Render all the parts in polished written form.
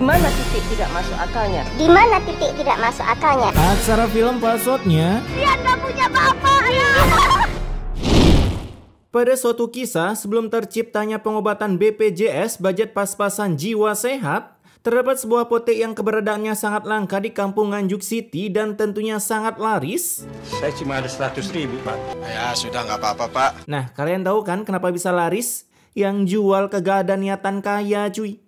mana titik tidak masuk akalnya? Di mana titik tidak masuk akalnya? Aksara film passwordnya. Dia nggak punya bapak ya. Pada suatu kisah, sebelum terciptanya pengobatan BPJS budget pas-pasan jiwa sehat, terdapat sebuah apotek yang keberadaannya sangat langka di kampung Nganjuk City dan tentunya sangat laris. Saya cuma ada 100.000, Pak. Ya sudah nggak apa-apa, Pak. Nah, kalian tahu kan kenapa bisa laris? Yang jual kagak ada niatan kaya, cuy.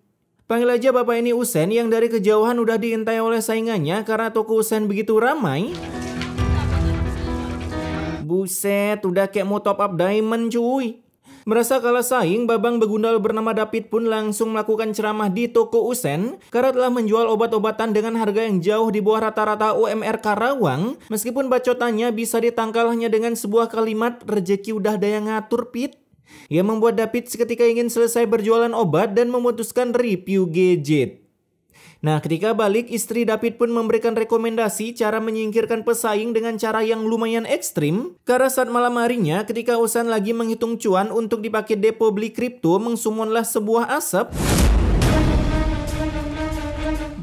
Panggil aja bapak ini Usen yang dari kejauhan udah diintai oleh saingannya karena toko Usen begitu ramai. Buset, udah kayak mau top up diamond, cuy. Merasa kalah saing, babang begundal bernama David pun langsung melakukan ceramah di toko Usen karena telah menjual obat-obatan dengan harga yang jauh di bawah rata-rata UMR Karawang, meskipun bacotannya bisa ditangkal hanya dengan sebuah kalimat rezeki udah daya ngatur, Pit. Yang membuat David seketika ingin selesai berjualan obat dan memutuskan review gadget. Nah, ketika balik, istri David pun memberikan rekomendasi cara menyingkirkan pesaing dengan cara yang lumayan ekstrim. Karena saat malam harinya, ketika Usen lagi menghitung cuan untuk dipakai depo beli kripto, mengsumonlah sebuah asap.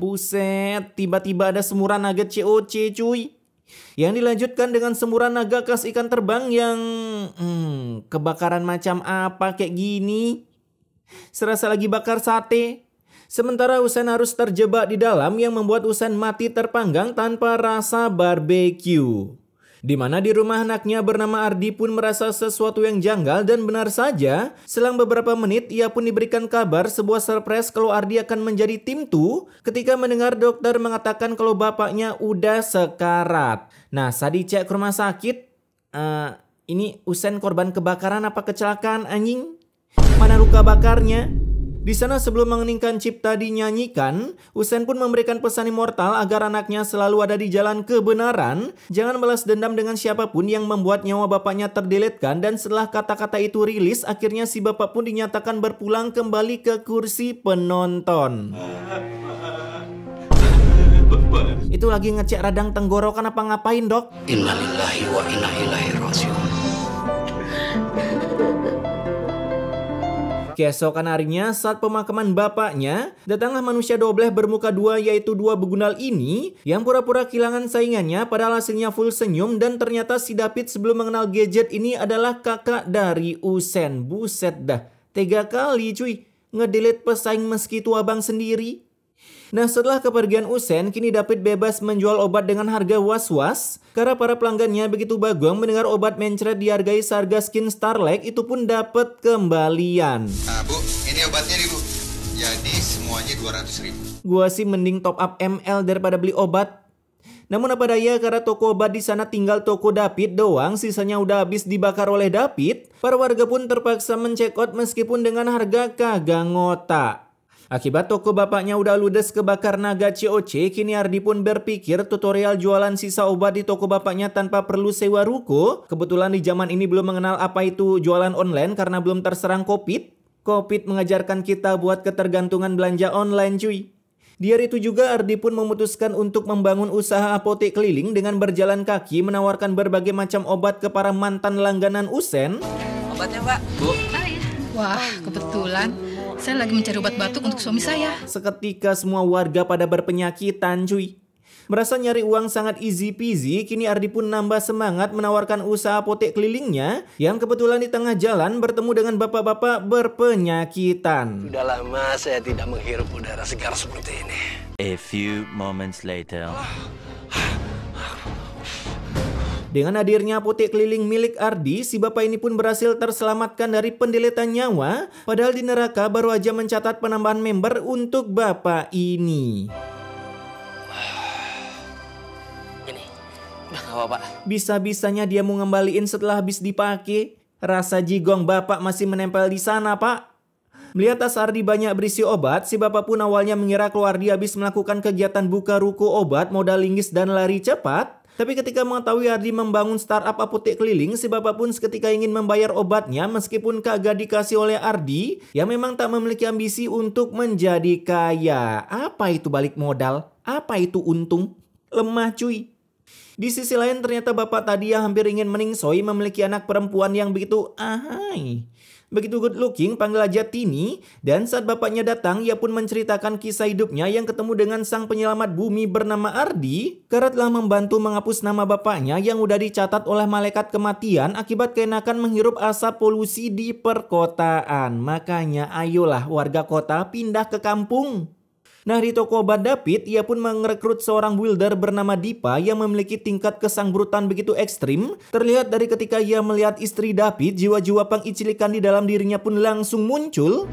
Buset, tiba-tiba ada semburan naga COC, cuy. Yang dilanjutkan dengan semburan naga khas ikan terbang yang kebakaran macam apa kayak gini. Serasa lagi bakar sate. Sementara Usen harus terjebak di dalam yang membuat Usen mati terpanggang tanpa rasa barbecue. Di mana di rumah anaknya bernama Ardi pun merasa sesuatu yang janggal dan benar saja, selang beberapa menit ia pun diberikan kabar sebuah surprise kalau Ardi akan menjadi tim 2 ketika mendengar dokter mengatakan kalau bapaknya udah sekarat. Nah, saat dicek ke rumah sakit, ini Usen korban kebakaran apa kecelakaan anjing? Mana luka bakarnya? Di sana sebelum mengeningkan cipta dinyanyikan, Usen pun memberikan pesan immortal agar anaknya selalu ada di jalan kebenaran, jangan balas dendam dengan siapapun yang membuat nyawa bapaknya terdeletkan, dan setelah kata-kata itu rilis, akhirnya si bapak pun dinyatakan berpulang kembali ke kursi penonton. Itu lagi ngecek radang tenggorokan apa ngapain, Dok? Innalillahi wa inna ilaihi raji'un. Keesokan harinya saat pemakaman bapaknya, datanglah manusia dobleh bermuka dua yaitu dua begundal ini yang pura-pura kehilangan saingannya padahal hasilnya full senyum, dan ternyata si David sebelum mengenal gadget ini adalah kakak dari Usen. Buset dah, tega kali cuy, ngedelete pesaing meski itu abang sendiri. Nah, setelah kepergian Usen, kini David bebas menjual obat dengan harga was-was karena para pelanggannya begitu bagong mendengar obat mencret dihargai seharga skin Starlight itu pun dapat kembalian. Nah, Bu, ini obatnya nih, Bu. Jadi semuanya 200.000. Gua sih mending top up ML daripada beli obat. Namun apa daya, karena toko obat di sana tinggal toko David doang, sisanya udah habis dibakar oleh David. Para warga pun terpaksa mencek out meskipun dengan harga kagak ngotak. Akibat toko bapaknya udah ludes kebakar naga COC, kini Ardi pun berpikir tutorial jualan sisa obat di toko bapaknya tanpa perlu sewa ruko. Kebetulan di zaman ini belum mengenal apa itu jualan online karena belum terserang COVID. COVID mengajarkan kita buat ketergantungan belanja online, cuy. Di hari itu juga Ardi pun memutuskan untuk membangun usaha apotek keliling dengan berjalan kaki menawarkan berbagai macam obat ke para mantan langganan Usen. Obatnya, Pak. Bu. Wah, kebetulan saya lagi mencari obat batuk untuk suami saya. Seketika semua warga pada berpenyakitan, cuy. Merasa nyari uang sangat easy peasy, kini Ardi pun nambah semangat menawarkan usaha apotek kelilingnya yang kebetulan di tengah jalan bertemu dengan bapak-bapak berpenyakitan. Sudah lama saya tidak menghirup udara segar seperti ini. A few moments later. Dengan hadirnya apotek keliling milik Ardi, si bapak ini pun berhasil terselamatkan dari pendeletan nyawa, padahal di neraka baru aja mencatat penambahan member untuk bapak ini. Ini, udah gak apa-apa. Bisa-bisanya dia mau ngembaliin setelah habis dipakai. Rasa jigong bapak masih menempel di sana, Pak. Melihat tas Ardi banyak berisi obat, si bapak pun awalnya mengira kalau Ardi habis melakukan kegiatan buka ruko obat, modal linggis dan lari cepat. Tapi ketika mengetahui Ardi membangun startup apotek keliling, si bapak pun seketika ingin membayar obatnya meskipun kagak dikasih oleh Ardi yang memang tak memiliki ambisi untuk menjadi kaya. Apa itu balik modal? Apa itu untung? Lemah, cuy. Di sisi lain ternyata bapak tadi yang hampir ingin meningsoi memiliki anak perempuan yang begitu ahai. Begitu good looking, panggil aja Tini. Dan saat bapaknya datang, ia pun menceritakan kisah hidupnya yang ketemu dengan sang penyelamat bumi bernama Ardi. Karena telah membantu menghapus nama bapaknya yang udah dicatat oleh malaikat kematian akibat keenakan menghirup asap polusi di perkotaan. Makanya ayolah warga kota pindah ke kampung. Nah, di toko obat David, ia pun merekrut seorang builder bernama Dipa yang memiliki tingkat kesanggurutan begitu ekstrim. Terlihat dari ketika ia melihat istri David, jiwa-jiwa pengicilikan di dalam dirinya pun langsung muncul.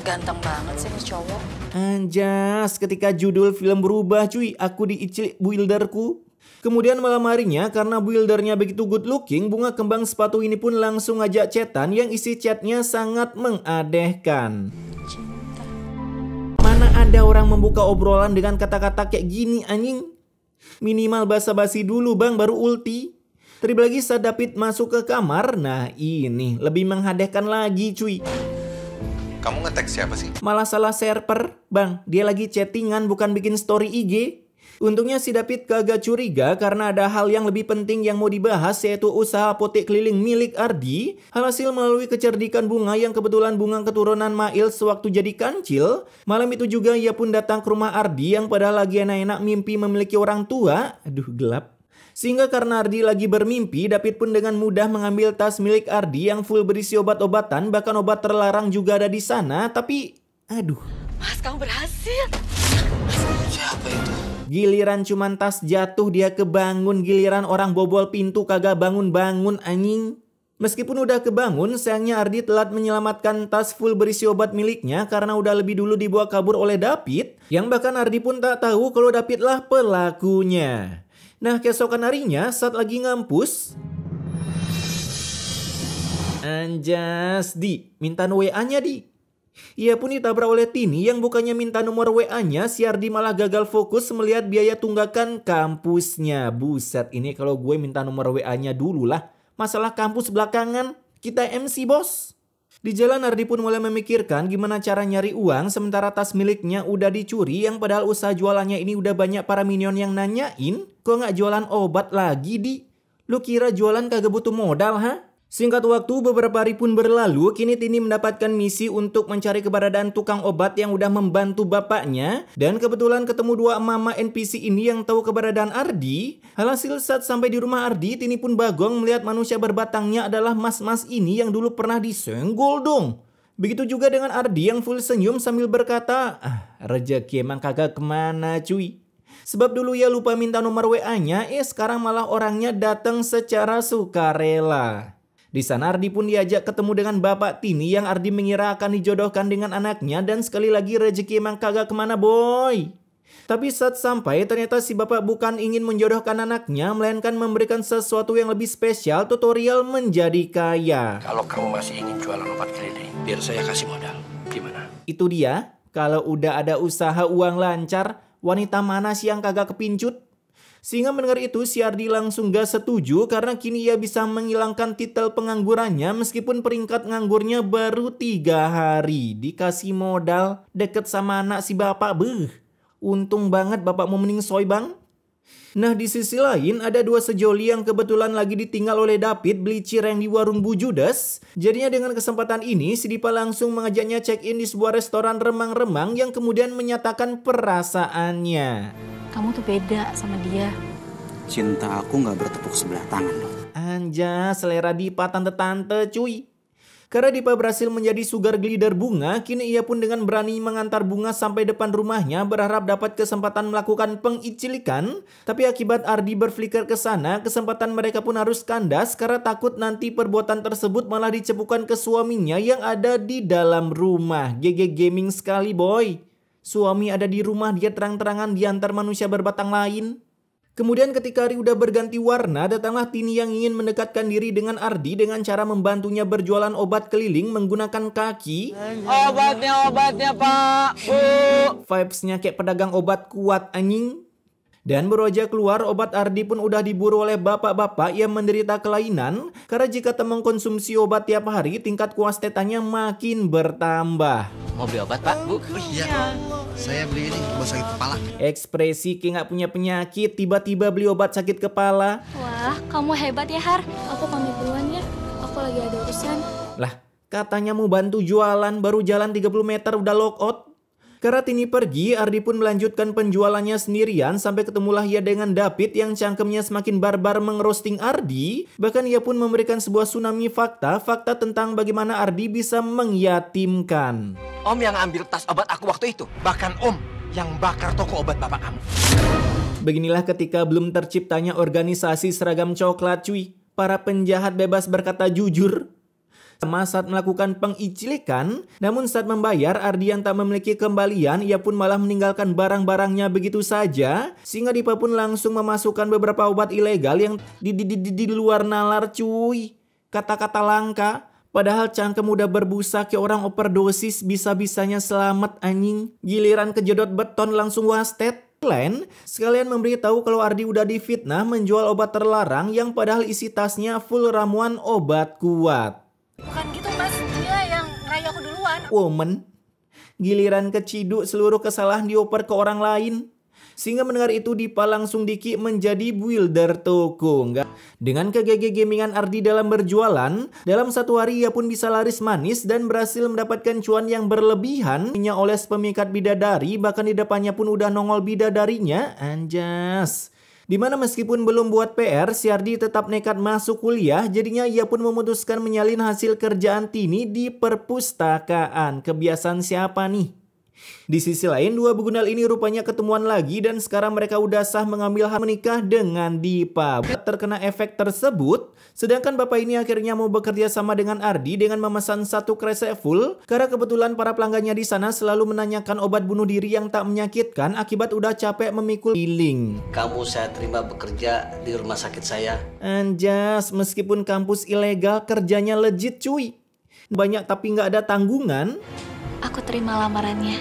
Ganteng banget sih nih cowok. Anjas, ketika judul film berubah cuy, aku diicilik builderku. Kemudian malam harinya, karena buildernya begitu good looking, bunga kembang sepatu ini pun langsung ngajak chatan yang isi chatnya sangat mengadehkan. Mana ada orang membuka obrolan dengan kata-kata kayak gini anjing? Minimal basa-basi dulu bang, baru ulti. Terlebih lagi saat David masuk ke kamar, nah ini lebih menghadehkan lagi cuy. Kamu nge-tag siapa sih? Malah salah server, bang. Dia lagi chattingan bukan bikin story IG. Untungnya si David kagak curiga karena ada hal yang lebih penting yang mau dibahas, yaitu usaha apotek keliling milik Ardi. Hasil melalui kecerdikan bunga yang kebetulan bunga keturunan Mail sewaktu jadi kancil. Malam itu juga ia pun datang ke rumah Ardi yang padahal lagi enak-enak mimpi memiliki orang tua. Aduh gelap. Sehingga karena Ardi lagi bermimpi, David pun dengan mudah mengambil tas milik Ardi yang full berisi obat-obatan, bahkan obat terlarang juga ada di sana. Tapi aduh. Mas, kamu berhasil. Siapa itu? Giliran cuman tas jatuh dia kebangun, giliran orang bobol pintu kagak bangun-bangun anjing. Meskipun udah kebangun, sayangnya Ardi telat menyelamatkan tas full berisi obat miliknya karena udah lebih dulu dibawa kabur oleh David, yang bahkan Ardi pun tak tahu kalau David lah pelakunya. Nah, keesokan harinya saat lagi ngampus, anjas di, minta WA-nya di. Ia pun ditabrak oleh Tini yang bukannya minta nomor WA-nya, si Ardi malah gagal fokus melihat biaya tunggakan kampusnya. Buset, ini kalau gue minta nomor WA-nya dulu lah. Masalah kampus belakangan, kita MC bos. Di jalan Ardi pun mulai memikirkan gimana cara nyari uang sementara tas miliknya udah dicuri, yang padahal usaha jualannya ini udah banyak para minion yang nanyain. Kok nggak jualan obat lagi di? Lu kira jualan kagak butuh modal ha? Singkat waktu beberapa hari pun berlalu, kini Tini mendapatkan misi untuk mencari keberadaan tukang obat yang udah membantu bapaknya. Dan kebetulan ketemu dua mama NPC ini yang tahu keberadaan Ardi. Alhasil saat sampai di rumah Ardi, Tini pun bagong melihat manusia berbatangnya adalah mas-mas ini yang dulu pernah disenggol dong. Begitu juga dengan Ardi yang full senyum sambil berkata, rezeki emang kagak kemana cuy. Sebab dulu ia lupa minta nomor WA-nya, sekarang malah orangnya datang secara sukarela. Di sana Ardi pun diajak ketemu dengan bapak Tini yang Ardi mengira akan dijodohkan dengan anaknya, dan sekali lagi rezeki emang kagak kemana boy. Tapi saat sampai ternyata si bapak bukan ingin menjodohkan anaknya, melainkan memberikan sesuatu yang lebih spesial, tutorial menjadi kaya. Kalau kamu masih ingin jualan obat keliling, biar saya kasih modal. Gimana? Itu dia, kalau udah ada usaha uang lancar, wanita mana sih yang kagak kepincut? Sehingga mendengar itu si Ardi langsung gak setuju karena kini ia bisa menghilangkan titel penganggurannya meskipun peringkat nganggurnya baru 3 hari. Dikasih modal deket sama anak si bapak, untung banget bapak mau mending soy bang. Nah di sisi lain ada dua sejoli yang kebetulan lagi ditinggal oleh David beli cireng di warung Bu Judas. Jadinya dengan kesempatan ini si Dipa langsung mengajaknya check in di sebuah restoran remang-remang yang kemudian menyatakan perasaannya. Kamu tuh beda sama dia. Cinta aku gak bertepuk sebelah tangan loh. Anjas, selera Dipa tante-tante cuy. Karena Dipa berhasil menjadi sugar glider bunga, kini ia pun dengan berani mengantar bunga sampai depan rumahnya berharap dapat kesempatan melakukan pengicilikan. Tapi akibat Ardi berflicker ke sana, kesempatan mereka pun harus kandas karena takut nanti perbuatan tersebut malah dicepukan ke suaminya yang ada di dalam rumah. GG gaming sekali boy. Suami ada di rumah, dia terang-terangan diantar manusia berbatang lain. Kemudian ketika hari udah berganti warna, datanglah Tini yang ingin mendekatkan diri dengan Ardi dengan cara membantunya berjualan obat keliling menggunakan kaki. Obatnya pak, bu. Vibes-nya kayak pedagang obat kuat anjing. Dan baru aja keluar, obat Ardi pun udah diburu oleh bapak-bapak yang menderita kelainan. Karena jika mengkonsumsi obat tiap hari, tingkat kuastetannya makin bertambah. Mau beli obat pak, bu? Iya, saya beli ini obat sakit kepala. Ekspresi kayak gak punya penyakit, tiba-tiba beli obat sakit kepala. Wah, kamu hebat ya Har. Aku pamit duluan ya. Aku lagi ada urusan. Katanya mau bantu jualan, baru jalan 30 meter udah lock out. Karena Tini pergi, Ardi pun melanjutkan penjualannya sendirian sampai ketemulah ia dengan David yang cangkemnya semakin barbar mengerosting Ardi. Bahkan ia pun memberikan sebuah tsunami fakta tentang bagaimana Ardi bisa mengyatimkan. Om yang ambil tas obat aku waktu itu. Bahkan Om yang bakar toko obat bapak kamu. Beginilah ketika belum terciptanya organisasi seragam coklat cuy. Para penjahat bebas berkata jujur. Sama saat melakukan pengicilikan, namun saat membayar Ardi yang tak memiliki kembalian, ia pun malah meninggalkan barang-barangnya begitu saja. Sehingga Dipa pun langsung memasukkan beberapa obat ilegal yang di luar nalar cuy. Kata-kata langka. Padahal cangkem udah berbusa ke orang overdosis, bisa-bisanya selamat anjing. Giliran kejedot beton langsung wasted. Sekalian memberitahu kalau Ardi udah difitnah menjual obat terlarang yang padahal isi tasnya full ramuan obat kuat. Bukan gitu mas, dia yang ngerayu aku duluan. Woman, giliran keciduk seluruh kesalahan dioper ke orang lain. Sehingga mendengar itu Dipa langsung diki menjadi builder toko. Dengan kegege-gamingan Ardi dalam berjualan, dalam satu hari ia pun bisa laris manis dan berhasil mendapatkan cuan yang berlebihan. Punya oles pemikat bidadari, bahkan di depannya pun udah nongol bidadarinya. Anjas. Dimana meskipun belum buat PR, si Ardi tetap nekat masuk kuliah. Jadinya ia pun memutuskan menyalin hasil kerjaan Tini di perpustakaan. Kebiasaan siapa nih? Di sisi lain, dua begunal ini rupanya ketemuan lagi dan sekarang mereka udah sah mengambil hak menikah dengan Dipa. Terkena efek tersebut, sedangkan bapak ini akhirnya mau bekerja sama dengan Ardi dengan memesan satu kresek full karena kebetulan para pelanggannya di sana selalu menanyakan obat bunuh diri yang tak menyakitkan akibat udah capek memikul piling. Kamu saya terima bekerja di rumah sakit saya. Anjas, meskipun kampus ilegal kerjanya legit cuy. Banyak tapi nggak ada tanggungan. Aku terima lamarannya.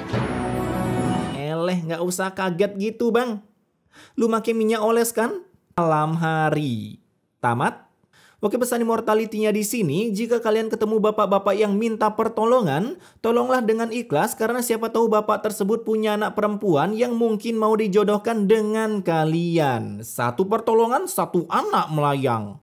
Nggak usah kaget gitu bang. Lu makin minyak oles kan? Malam hari. Tamat? Oke, pesan immortality-nya di sini, jika kalian ketemu bapak-bapak yang minta pertolongan, tolonglah dengan ikhlas karena siapa tahu bapak tersebut punya anak perempuan yang mungkin mau dijodohkan dengan kalian. Satu pertolongan, satu anak melayang.